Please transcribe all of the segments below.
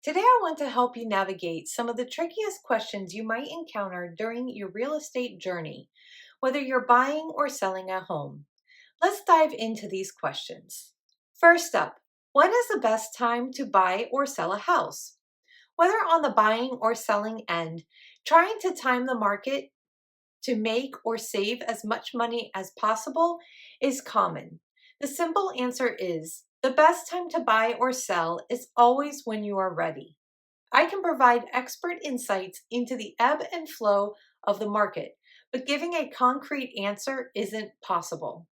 Today, I want to help you navigate some of the trickiest questions you might encounter during your real estate journey, whether you're buying or selling a home. Let's dive into these questions. First up, when is the best time to buy or sell a house? Whether on the buying or selling end, trying to time the market to make or save as much money as possible is common. The simple answer is the best time to buy or sell is always when you are ready. I can provide expert insights into the ebb and flow of the market, but giving a concrete answer isn't possible.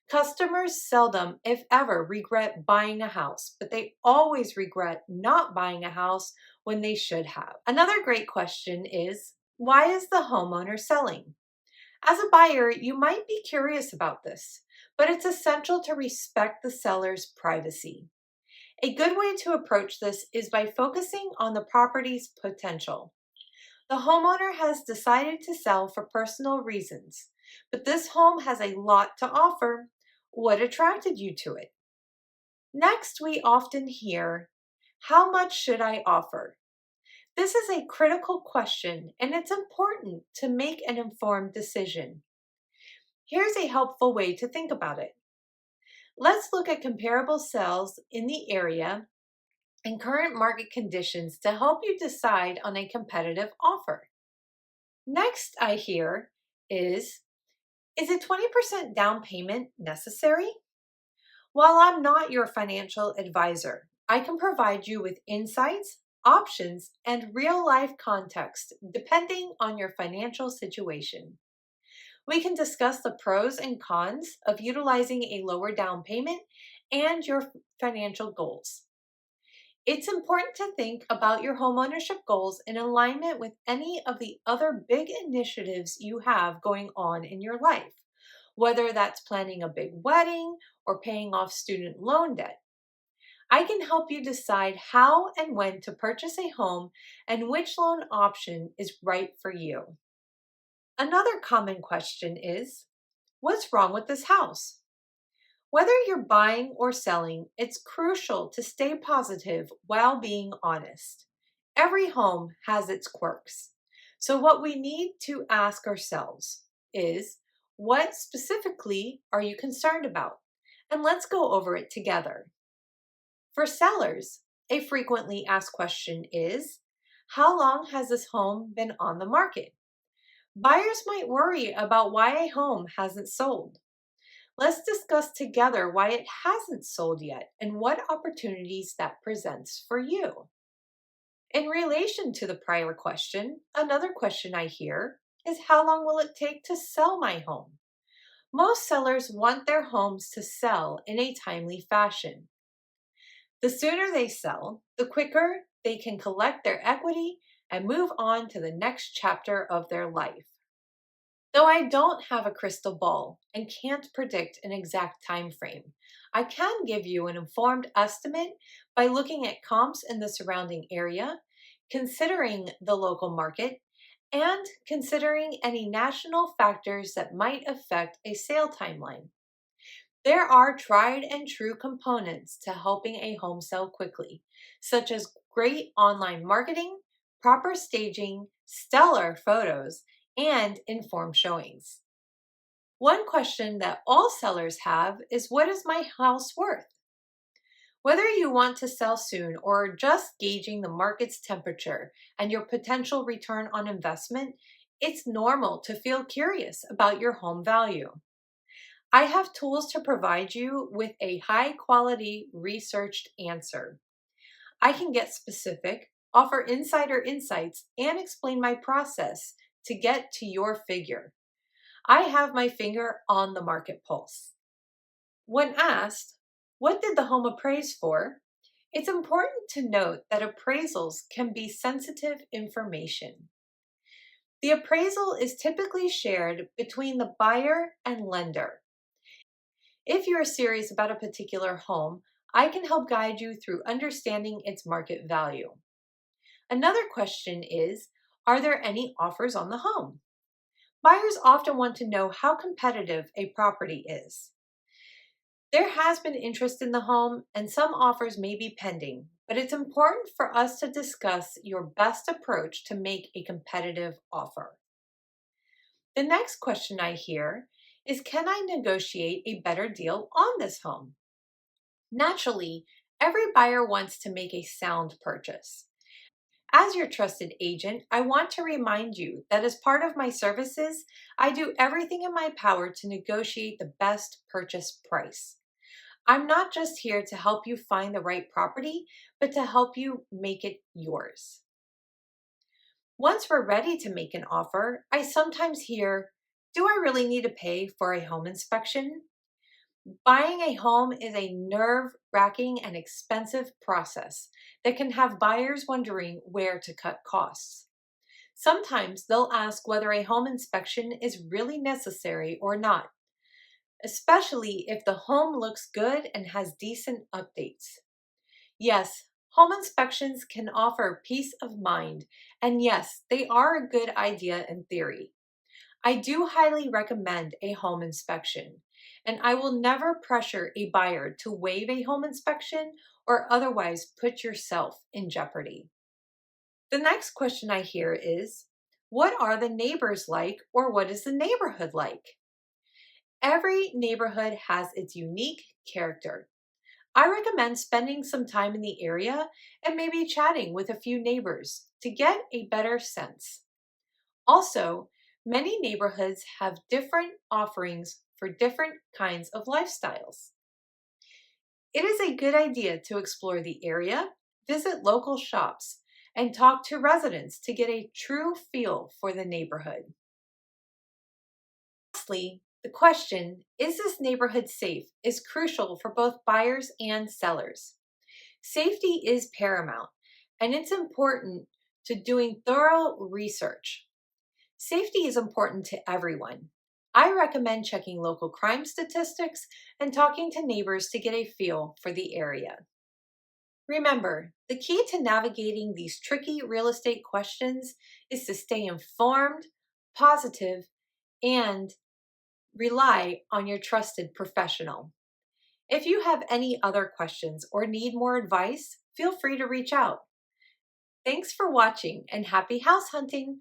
Customers seldom, if ever, regret buying a house, but they always regret not buying a house when they should have. Another great question is, why is the homeowner selling? As a buyer, you might be curious about this, but it's essential to respect the seller's privacy. A good way to approach this is by focusing on the property's potential. The homeowner has decided to sell for personal reasons, but this home has a lot to offer. What attracted you to it? Next, we often hear, how much should I offer? This is a critical question, and it's important to make an informed decision. Here's a helpful way to think about it. Let's look at comparable sales in the area and current market conditions to help you decide on a competitive offer. Next, I hear is a 20% down payment necessary? While I'm not your financial advisor, I can provide you with insights, options, and real life context depending on your financial situation. We can discuss the pros and cons of utilizing a lower down payment and your financial goals. It's important to think about your homeownership goals in alignment with any of the other big initiatives you have going on in your life, whether that's planning a big wedding or paying off student loan debt. I can help you decide how and when to purchase a home and which loan option is right for you. Another common question is, what's wrong with this house? Whether you're buying or selling, it's crucial to stay positive while being honest. Every home has its quirks. So, what we need to ask ourselves is, what specifically are you concerned about? And let's go over it together. For sellers, a frequently asked question is, how long has this home been on the market? Buyers might worry about why a home hasn't sold. Let's discuss together why it hasn't sold yet and what opportunities that presents for you. In relation to the prior question, another question I hear is, how long will it take to sell my home? Most sellers want their homes to sell in a timely fashion. The sooner they sell, the quicker they can collect their equity and move on to the next chapter of their life. Though I don't have a crystal ball and can't predict an exact time frame, I can give you an informed estimate by looking at comps in the surrounding area, considering the local market, and considering any national factors that might affect a sale timeline. There are tried and true components to helping a home sell quickly, such as great online marketing, proper staging, stellar photos, and informed showings. One question that all sellers have is, what is my house worth? Whether you want to sell soon or are just gauging the market's temperature and your potential return on investment, it's normal to feel curious about your home value. I have tools to provide you with a high quality researched answer. I can get specific, offer insider insights, and explain my process to get to your figure. I have my finger on the market pulse. When asked, what did the home appraise for? It's important to note that appraisals can be sensitive information. The appraisal is typically shared between the buyer and lender. If you're serious about a particular home, I can help guide you through understanding its market value. Another question is, are there any offers on the home? Buyers often want to know how competitive a property is. There has been interest in the home and some offers may be pending, but it's important for us to discuss your best approach to make a competitive offer. The next question I hear is, can I negotiate a better deal on this home? Naturally, every buyer wants to make a sound purchase. As your trusted agent, I want to remind you that as part of my services, I do everything in my power to negotiate the best purchase price. I'm not just here to help you find the right property, but to help you make it yours. Once we're ready to make an offer, I sometimes hear, do I really need to pay for a home inspection? Buying a home is a nerve wracking and expensive process that can have buyers wondering where to cut costs. Sometimes they'll ask whether a home inspection is really necessary or not, especially if the home looks good and has decent updates. Yes, home inspections can offer peace of mind, and yes, they are a good idea in theory. I do highly recommend a home inspection, and I will never pressure a buyer to waive a home inspection or otherwise put yourself in jeopardy. The next question I hear is, what are the neighbors like, or what is the neighborhood like? Every neighborhood has its unique character. I recommend spending some time in the area and maybe chatting with a few neighbors to get a better sense. Also, many neighborhoods have different offerings for different kinds of lifestyles. It is a good idea to explore the area, visit local shops, and talk to residents to get a true feel for the neighborhood. Lastly, the question, is this neighborhood safe, is crucial for both buyers and sellers. Safety is paramount, and it's important to doing thorough research. Safety is important to everyone. I recommend checking local crime statistics and talking to neighbors to get a feel for the area. Remember, the key to navigating these tricky real estate questions is to stay informed, positive, and rely on your trusted professional. If you have any other questions or need more advice, feel free to reach out. Thanks for watching and happy house hunting!